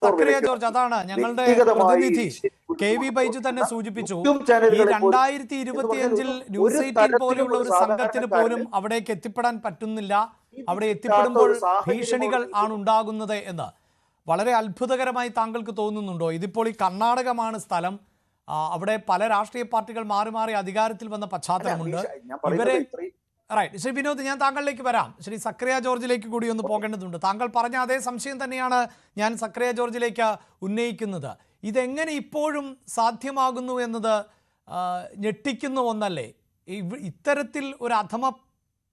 Zacharia George, അതാണ് ഞങ്ങളുടെ പ്രതിനിധി KV ബൈജു തന്നെ സൂചിപ്പിച്ചു. ഈ 2025 ന്യൂസ് 18 പോലെയുള്ള ഒരു സംഘത്തിന് പോലും അവിടേക്ക് എത്തിപ്പെടാൻ പറ്റുന്നില്ല. അവിടെ എത്തിപ്പെടുമ്പോൾ ഭീഷണികൾ ആണ് ഉണ്ടാകുന്നത് എന്ന് വളരെ അത്ഭുതകരമായി താങ്കൾക്ക് തോന്നുന്നുണ്ടോ? ഇതിപ്പോൾ ഈ കർണാടകമാണ് സ്ഥലം. അവിടെ പല രാഷ്ട്രീയ പാർട്ടികൾ മാറി മാറി അധികാരത്തിൽ വന്ന പശ്ചാത്തലമുണ്ട്. ഇവരെ റൈറ്റ്. ശ്രീ വിനോദ്, ഞാൻ താങ്കളിലേക്ക് വരാം. ശ്രീ സക്കറിയ ജോർജിലേക്ക് കൂടി ഒന്ന് പോകേണ്ടതുണ്ട്. താങ്കൾ പറഞ്ഞ അതേ സംശയം തന്നെയാണ് ഞാൻ സക്കറിയ ജോർജിലേക്ക് ഉന്നയിക്കുന്നത്. ഇതെങ്ങനെ ഇപ്പോഴും സാധ്യമാകുന്നു എന്നത് ഞെട്ടിക്കുന്ന ഒന്നല്ലേ? ഇത്തരത്തിൽ ഒരു അധമ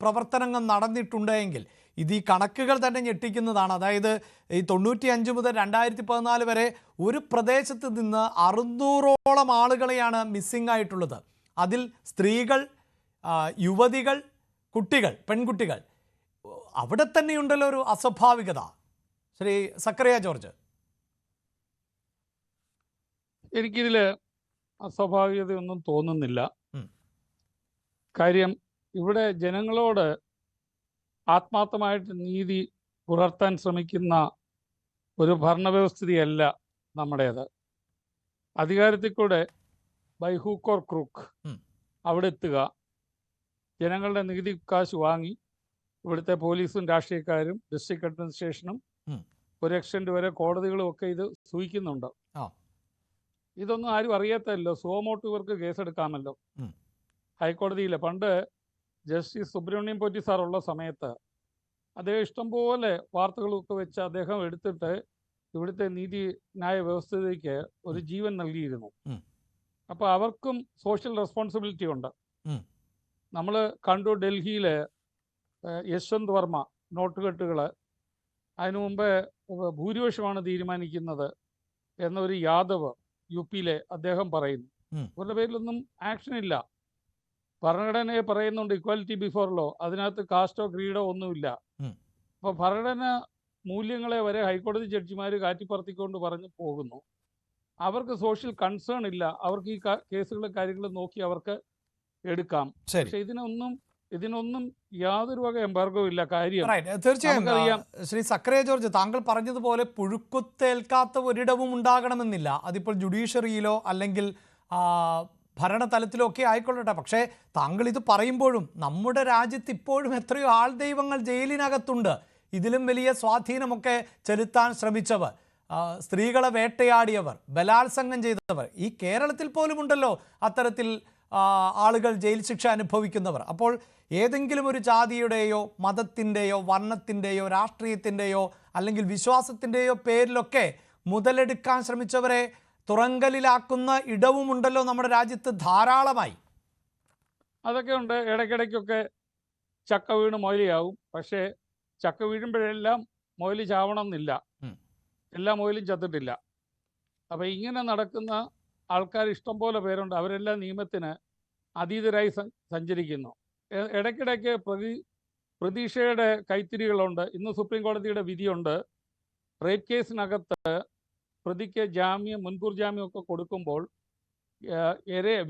പ്രവർത്തനങ്ങൾ നടന്നിട്ടുണ്ടെങ്കിൽ ഇത് ഈ കണക്കുകൾ തന്നെ ഞെട്ടിക്കുന്നതാണ്. അതായത് ഈ 95 മുതൽ 2014 വരെ ഒരു പ്രദേശത്ത് നിന്ന് 600ഓളം ആളുകളെയാണ് മിസ്സിംഗ് ആയിട്ടുള്ളത്. അതിൽ സ്ത്രീകൾ, യുവതികൾ, കുട്ടികൾ, പെൺകുട്ടികൾ. അവിടെ തന്നെയുണ്ടല്ലോ ഒരു അസ്വാഭാവികത. ശ്രീ സക്കറിയ ജോർജ്. എനിക്കിതിൽ അസ്വാഭാവികതയൊന്നും തോന്നുന്നില്ല. കാര്യം ഇവിടെ ജനങ്ങളോട് ആത്മാർത്ഥമായിട്ട് നീതി പുലർത്താൻ ശ്രമിക്കുന്ന ഒരു ഭരണവ്യവസ്ഥയല്ല നമ്മുടേത്. അധികാരത്തിൽ കൂടെ ബൈ ഹൂക്ക് ഓർ ക്രൂക്ക് അവിടെ എത്തുക, ജനങ്ങളുടെ നികുതി കാശ് വാങ്ങി ഇവിടുത്തെ പോലീസും രാഷ്ട്രീയക്കാരും ഡിസ്ട്രിക്ട് അഡ്മിനിസ്ട്രേഷനും ഒരു എക്സ്റ്റെൻറ്റ് വരെ കോടതികളും ഒക്കെ ഇത് സൂചിക്കുന്നുണ്ട്. ഇതൊന്നും ആരും അറിയാത്തല്ലോ. സുവമോട്ട് ഇവർക്ക് കേസെടുക്കാമല്ലോ. ഹൈക്കോടതിയിൽ പണ്ട് ജസ്റ്റിസ് സുബ്രഹ്മണ്യം പോറ്റി സാറുള്ള സമയത്ത് അദ്ദേഹം ഇഷ്ടംപോലെ വാർത്തകളൊക്കെ വെച്ച് അദ്ദേഹം എടുത്തിട്ട് ഇവിടുത്തെ നീതി ന്യായ വ്യവസ്ഥയ്ക്ക് ഒരു ജീവൻ നൽകിയിരുന്നു. അപ്പോൾ അവർക്കും സോഷ്യൽ റെസ്പോൺസിബിലിറ്റി ഉണ്ട്. നമ്മൾ കണ്ടു ഡൽഹിയിൽ യശ്വന്ത് വർമ്മ നോട്ടുകെട്ടുകൾ അതിനു മുമ്പേ ഭൂരിപക്ഷമാണ് തീരുമാനിക്കുന്നത് എന്നൊരു യാദവ് UP-യിലെ അദ്ദേഹം പറയുന്നു. ഇവരുടെ പേരിലൊന്നും ആക്ഷൻ ഇല്ല. ഭരണഘടനയെ പറയുന്നുണ്ട് ഇക്വാലിറ്റി ബിഫോർ ലോ, അതിനകത്ത് കാസ്റ്റോ ക്രീഡോ ഒന്നുമില്ല. അപ്പോൾ ഭരണഘടന മൂല്യങ്ങളെ വരെ ഹൈക്കോടതി ജഡ്ജിമാർ കാറ്റിപ്പറത്തിക്കൊണ്ട് പറഞ്ഞു പോകുന്നു. അവർക്ക് സോഷ്യൽ കൺസേൺ ഇല്ല. അവർക്ക് ഈ കേസുകളും കാര്യങ്ങളും നോക്കി അവർക്ക് എടുക്കാം. പക്ഷെ ഇതിനൊന്നും യാതൊരു വക എംബാർഗവും ഇല്ല. കാര്യം തീർച്ചയായും ശ്രീ സക്കറിയ ജോർജ്, താങ്കൾ പറഞ്ഞതുപോലെ പുഴുക്കുത്തേൽക്കാത്ത ഒരിടവും ഉണ്ടാകണമെന്നില്ല. അതിപ്പോൾ ജുഡീഷ്യറിയിലോ അല്ലെങ്കിൽ ഭരണതലത്തിലോ ഒക്കെ ആയിക്കൊള്ളട്ടെ. പക്ഷേ താങ്കൾ ഇത് പറയുമ്പോഴും നമ്മുടെ രാജ്യത്ത് ഇപ്പോഴും എത്രയോ ആൾ ദൈവങ്ങൾ ജയിലിനകത്തുണ്ട്. ഇതിലും വലിയ സ്വാധീനമൊക്കെ ചെലുത്താൻ ശ്രമിച്ചവർ, സ്ത്രീകളെ വേട്ടയാടിയവർ, ബലാത്സംഗം ചെയ്തവർ ഈ കേരളത്തിൽ പോലും ഉണ്ടല്ലോ അത്തരത്തിൽ ആളുകൾ ജയിൽ ശിക്ഷ അനുഭവിക്കുന്നവർ. അപ്പോൾ ഏതെങ്കിലും ഒരു ജാതിയുടെയോ മതത്തിൻ്റെയോ വർണ്ണത്തിൻ്റെയോ രാഷ്ട്രീയത്തിൻ്റെയോ അല്ലെങ്കിൽ വിശ്വാസത്തിൻ്റെയോ പേരിലൊക്കെ മുതലെടുക്കാൻ ശ്രമിച്ചവരെ തുറങ്കലിലാക്കുന്ന ഇടവുമുണ്ടല്ലോ നമ്മുടെ രാജ്യത്ത് ധാരാളമായി. അതൊക്കെ ഉണ്ട്. ഇടയ്ക്കിടയ്ക്കൊക്കെ ചക്ക വീണ് മൊയിലിയാവും. പക്ഷേ ചക്ക വീഴുമ്പോഴെല്ലാം മൊയില് ചാവണം എന്നില്ല. എല്ലാ മൊയിലും ചത്തിട്ടില്ല. അപ്പം ഇങ്ങനെ നടക്കുന്ന ആൾക്കാർ ഇഷ്ടംപോലെ പേരുണ്ട്. അവരെല്ലാം നിയമത്തിന് അതീതരായി സഞ്ചരിക്കുന്നു. ഇടയ്ക്കിടയ്ക്ക് പ്രതീക്ഷയുടെ കൈത്തിരികളുണ്ട്. ഇന്ന് സുപ്രീം കോടതിയുടെ വിധിയുണ്ട്. റേപ്പ് കേസിനകത്ത് പ്രതിക്ക് ജാമ്യം, മുൻകൂർ ജാമ്യമൊക്കെ കൊടുക്കുമ്പോൾ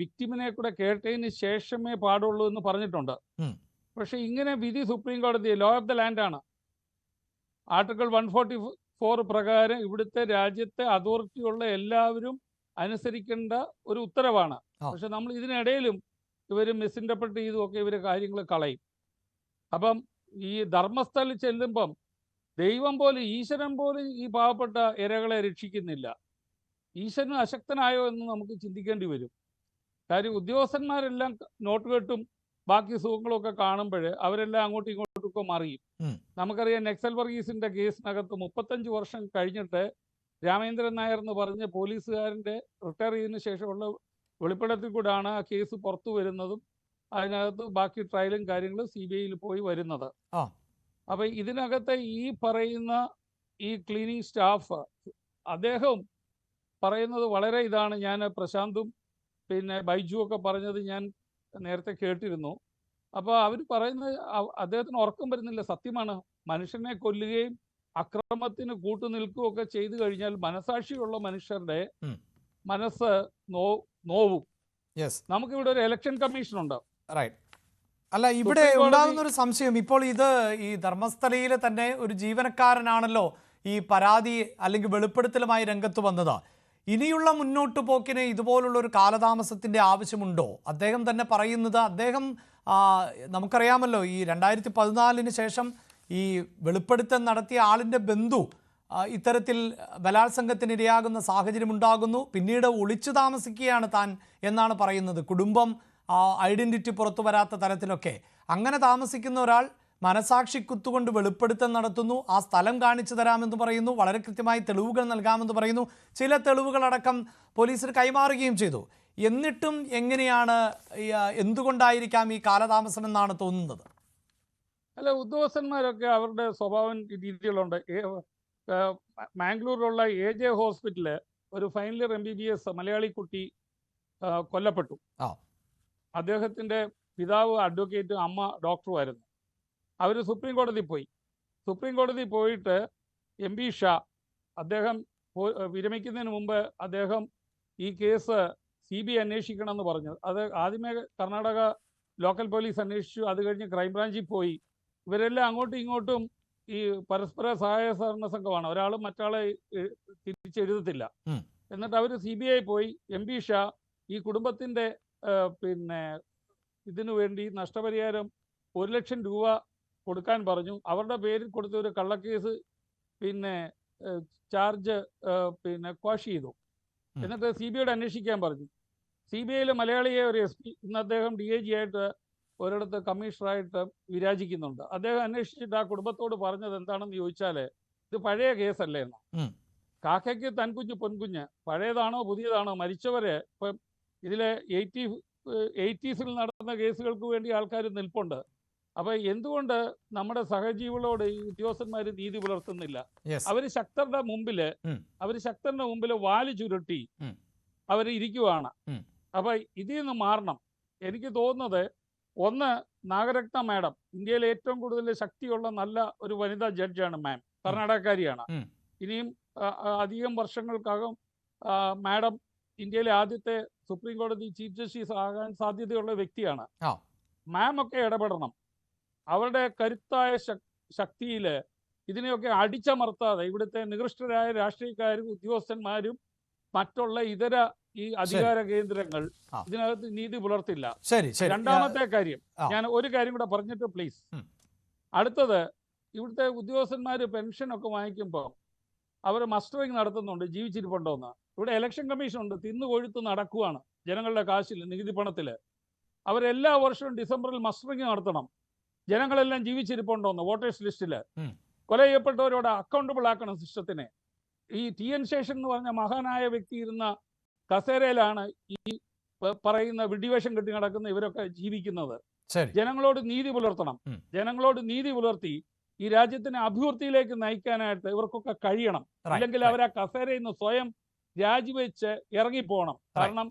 വിക്ടിമിനെ കൂടെ കേട്ടതിന് ശേഷമേ പാടുള്ളൂ എന്ന് പറഞ്ഞിട്ടുണ്ട്. പക്ഷെ ഇങ്ങനെ വിധി സുപ്രീം കോടതി ലോ ഓഫ് ദ ലാൻഡാണ്. ആർട്ടിക്കിൾ 144 പ്രകാരം ഇവിടുത്തെ രാജ്യത്തെ അതോറിറ്റിയുള്ള എല്ലാവരും അനുസരിക്കേണ്ട ഒരു ഉത്തരവാണ്. പക്ഷെ നമ്മൾ ഇതിനിടയിലും ഇവർ മിസ്ഇൻ്റർപ്രറ്റ് ചെയ്തുമൊക്കെ ഇവർ കാര്യങ്ങൾ കളയും. അപ്പം ഈ ധർമ്മസ്ഥലിൽ ചെല്ലുമ്പം ദൈവം പോലും ഈശ്വരൻ പോലും ഈ പാവപ്പെട്ട ഇരകളെ രക്ഷിക്കുന്നില്ല. ഈശ്വരൻ അശക്തനായോ എന്ന് നമുക്ക് ചിന്തിക്കേണ്ടി വരും. കാര്യം ഉദ്യോഗസ്ഥന്മാരെല്ലാം നോട്ടുകെട്ടും ബാക്കി സുഖങ്ങളൊക്കെ കാണുമ്പോൾ അവരെല്ലാം അങ്ങോട്ടും ഇങ്ങോട്ടും മറിയും. നമുക്കറിയാം നക്സൽ വർഗീസിന്റെ കേസിനകത്ത് 35 വർഷം കഴിഞ്ഞിട്ട് രാമേന്ദ്രൻ നായർ എന്ന് പറഞ്ഞ പോലീസുകാരൻ്റെ റിട്ടയർ ചെയ്തതിന് ശേഷമുള്ള വെളിപ്പെടുത്തൽ കൂടാണ് ആ കേസ് പുറത്തു വരുന്നതും അതിനകത്ത് ബാക്കി ട്രയലും കാര്യങ്ങളും CBIയിൽ പോയി വരുന്നത്. അപ്പം ഇതിനകത്ത് ഈ പറയുന്ന ഈ ക്ലീനിങ് സ്റ്റാഫ് അദ്ദേഹം പറയുന്നത് വളരെ ഇതാണ്. ഞാൻ പ്രശാന്തും പിന്നെ ബൈജു ഒക്കെ പറഞ്ഞത് ഞാൻ നേരത്തെ കേട്ടിരുന്നു. അപ്പോൾ അവർ പറയുന്നത് അദ്ദേഹത്തിന് ഉറക്കം വരുന്നില്ല. സത്യമാണ്. മനുഷ്യനെ കൊല്ലുകയും അക്രമത്തിന് കൂട്ടുനിൽക്കുകയൊക്കെ ചെയ്തു കഴിഞ്ഞാൽ മനസാക്ഷിയുള്ള മനുഷ്യരുടെ മനസ്സ് നോവും. നമുക്കിവിടെ ഒരു ഇലക്ഷൻ കമ്മീഷൻ ഉണ്ട്. അല്ല, ഇവിടെ ഉണ്ടാകുന്ന ഒരു സംശയം, ഇപ്പോൾ ഇത് ഈ ധർമ്മസ്ഥലയിലെ തന്നെ ഒരു ജീവനക്കാരനാണല്ലോ ഈ പരാതി അല്ലെങ്കിൽ വെളിപ്പെടുത്തലുമായി രംഗത്ത് വന്നത്. ഇനിയുള്ള മുന്നോട്ട് പോക്കിന് ഇതുപോലുള്ള ഒരു കാലതാമസത്തിൻ്റെ ആവശ്യമുണ്ടോ? അദ്ദേഹം തന്നെ പറയുന്നത്, അദ്ദേഹം നമുക്കറിയാമല്ലോ, ഈ 2014 ശേഷം ഈ വെളിപ്പെടുത്തൽ നടത്തിയ ആളിൻ്റെ ബന്ധു ഇത്തരത്തിൽ ബലാത്സംഗത്തിന് ഇരയാകുന്ന സാഹചര്യം ഉണ്ടാകുന്നു, പിന്നീട് ഒളിച്ചു താമസിക്കുകയാണ് താൻ എന്നാണ് പറയുന്നത്. കുടുംബം ഐഡൻറ്റിറ്റി പുറത്തു വരാത്ത തരത്തിലൊക്കെ അങ്ങനെ താമസിക്കുന്ന ഒരാൾ മനസാക്ഷി കുത്തുകൊണ്ട് വെളിപ്പെടുത്തൽ നടത്തുന്നു. ആ സ്ഥലം കാണിച്ചു തരാമെന്ന് പറയുന്നു, വളരെ കൃത്യമായി തെളിവുകൾ നൽകാമെന്ന് പറയുന്നു, ചില തെളിവുകളടക്കം പോലീസിന് കൈമാറുകയും ചെയ്തു. എന്നിട്ടും എങ്ങനെയാണ്, എന്തുകൊണ്ടായിരിക്കാം ഈ കാലതാമസം എന്നാണ് തോന്നുന്നത്? അല്ല, ഉദ്യോഗസ്ഥന്മാരൊക്കെ അവരുടെ സ്വഭാവം രീതികളുണ്ട്. മാംഗ്ലൂരിലുള്ള AJ ഹോസ്പിറ്റലില് ഒരു ഫൈനൽ ഇയർ MBBS മലയാളി കുട്ടി കൊല്ലപ്പെട്ടു. അദ്ദേഹത്തിന്റെ പിതാവ് അഡ്വക്കേറ്റ്, അമ്മ ഡോക്ടറുമായിരുന്നു. അവർ സുപ്രീം കോടതി പോയിട്ട് MP ഷാ അദ്ദേഹം വിരമിക്കുന്നതിന് മുമ്പ് അദ്ദേഹം ഈ കേസ് CBI അന്വേഷിക്കണമെന്ന് പറഞ്ഞു. അത് ആദ്യമേ കർണാടക ലോക്കൽ പോലീസ് അന്വേഷിച്ചു, അത് കഴിഞ്ഞ് ക്രൈംബ്രാഞ്ചിൽ പോയി. ഇവരെല്ലാം അങ്ങോട്ടും ഇങ്ങോട്ടും ഈ പരസ്പര സഹായ സഹകരണ സംഘമാണ്, ഒരാൾ മറ്റാളെ തിരിച്ചെഴുതത്തില്ല. എന്നിട്ട് അവർ CBI പോയി. MP ഷാ ഈ കുടുംബത്തിന്റെ പിന്നെ ഇതിനു വേണ്ടി നഷ്ടപരിഹാരം 1 ലക്ഷം രൂപ കൊടുക്കാൻ പറഞ്ഞു. അവരുടെ പേരിൽ കൊടുത്ത ഒരു കള്ളക്കേസ് പിന്നെ ചാർജ് പിന്നെ ക്വാഷ് ചെയ്തു. എന്നിട്ട് CBIയോട് അന്വേഷിക്കാൻ പറഞ്ഞു. CBIയിലെ മലയാളിയെ ഒരു SP, ഇന്ന് അദ്ദേഹം DIG ആയിട്ട് ഒരിടത്ത് കമ്മീഷണറായിട്ട് വിരാജിക്കുന്നുണ്ട്. അദ്ദേഹം അന്വേഷിച്ചിട്ട് ആ കുടുംബത്തോട് പറഞ്ഞത് എന്താണെന്ന് ചോദിച്ചാൽ, ഇത് പഴയ കേസല്ലേ എന്ന്. കാക്കയ്ക്ക് തൻകുഞ്ഞ് പൊൻകുഞ്ഞ്, പഴയതാണോ പുതിയതാണോ, മരിച്ചവരെ ഇപ്പം ഇതിലെ 80s നടന്ന കേസുകൾക്ക് വേണ്ടി ആൾക്കാർ നിൽപ്പുണ്ട്. അപ്പൊ എന്തുകൊണ്ട് നമ്മുടെ സഹജീവികളോട് ഈ ഉദ്യോഗസ്ഥന്മാർ നീതി പുലർത്തുന്നില്ല? അവര് ശക്തരുടെ മുമ്പില് വാല് ചുരുട്ടി അവർ ഇരിക്കുവാണ്. അപ്പൊ ഇതിൽ നിന്ന് മാറണം. എനിക്ക് തോന്നുന്നത്, ഒന്ന്, നാഗരത്ന മാഡം ഇന്ത്യയിലെ ഏറ്റവും കൂടുതൽ ശക്തിയുള്ള നല്ല ഒരു വനിതാ ജഡ്ജാണ് മാം, കർണാടകക്കാരിയാണ്. ഇനിയും അധികം വർഷങ്ങൾക്കകം മാഡം ഇന്ത്യയിലെ ആദ്യത്തെ സുപ്രീം കോടതി ചീഫ് ജസ്റ്റിസ് ആകാൻ സാധ്യതയുള്ള വ്യക്തിയാണ്. മാം ഒക്കെ ഇടപെടണം. അവരുടെ കരുത്തായ ശക്തിയിൽ ഇതിനെയൊക്കെ അടിച്ചമർത്താതെ ഇവിടുത്തെ നികൃഷ്ടരായ രാഷ്ട്രീയക്കാരും ഉദ്യോഗസ്ഥന്മാരും മറ്റുള്ള ഇതര ഈ അധികാര കേന്ദ്രങ്ങൾ ഇതിനകത്ത് നീതി പുലർത്തില്ല. രണ്ടാമത്തെ കാര്യം, ഞാൻ ഒരു കാര്യം കൂടെ പറഞ്ഞിട്ട് പ്ലീസ്. അടുത്തത്, ഇവിടുത്തെ ഉദ്യോഗസ്ഥന്മാർ പെൻഷൻ ഒക്കെ വാങ്ങിക്കുമ്പോൾ അവർ മസ്റ്ററിങ് നടത്തുന്നുണ്ട്, ജീവിച്ചിരിപ്പുണ്ടോന്ന്. ഇവിടെ ഇലക്ഷൻ കമ്മീഷൻ ഉണ്ട്, തിന്നുകൊഴുത്ത് നടക്കുവാണ് ജനങ്ങളുടെ കാശിൽ, നികുതി പണത്തിൽ. അവരെല്ലാ വർഷവും ഡിസംബറിൽ മസ്റ്ററിങ് നടത്തണം, ജനങ്ങളെല്ലാം ജീവിച്ചിരിപ്പുണ്ടോന്ന്. വോട്ടേഴ്സ് ലിസ്റ്റിൽ കൊല ചെയ്യപ്പെട്ടവരോട് അക്കൗണ്ടബിൾ ആക്കണം സിസ്റ്റത്തിനെ. ഈ TN ശേഷൻ എന്ന് പറഞ്ഞ മഹാനായ വ്യക്തി ഇരുന്ന കസേരയിലാണ് ഈ പറയുന്ന വിഡിവേഷം കെട്ടി നടക്കുന്ന ഇവരൊക്കെ ജീവിക്കുന്നത്. ജനങ്ങളോട് നീതി പുലർത്തണം. ജനങ്ങളോട് നീതി പുലർത്തി ഈ രാജ്യത്തിനെ അഭിവൃദ്ധിയിലേക്ക് നയിക്കാനായിട്ട് ഇവർക്കൊക്കെ കഴിയണം. അല്ലെങ്കിൽ അവർ ആ കസേരയിൽ നിന്ന് സ്വയം രാജിവെച്ച് ഇറങ്ങിപ്പോകണം. കാരണം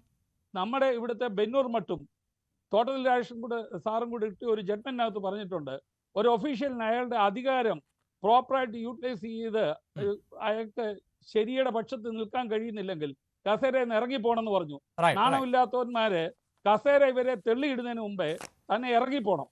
നമ്മുടെ ഇവിടുത്തെ ബെന്നൂർ മട്ടും തോട്ടത്തിൽ രാജേഷും കൂടെ സാറും കൂടെ ഇട്ട് ഒരു ജഡ്മെന്റിനകത്ത് പറഞ്ഞിട്ടുണ്ട്, ഒരു ഒഫീഷ്യലിന് അയാളുടെ അധികാരം പ്രോപ്പറായിട്ട് യൂട്ടിലൈസ് ചെയ്ത് അയാൾക്ക് ശരിയുടെ പക്ഷത്ത് നിൽക്കാൻ കഴിയുന്നില്ലെങ്കിൽ കസേരയിൽ നിന്ന് ഇറങ്ങിപ്പോണെന്ന് പറഞ്ഞു. നാണമില്ലാത്തവന്മാര് കസേര ഇവരെ തെള്ളിയിടുന്നതിന് മുമ്പേ തന്നെ ഇറങ്ങിപ്പോണം.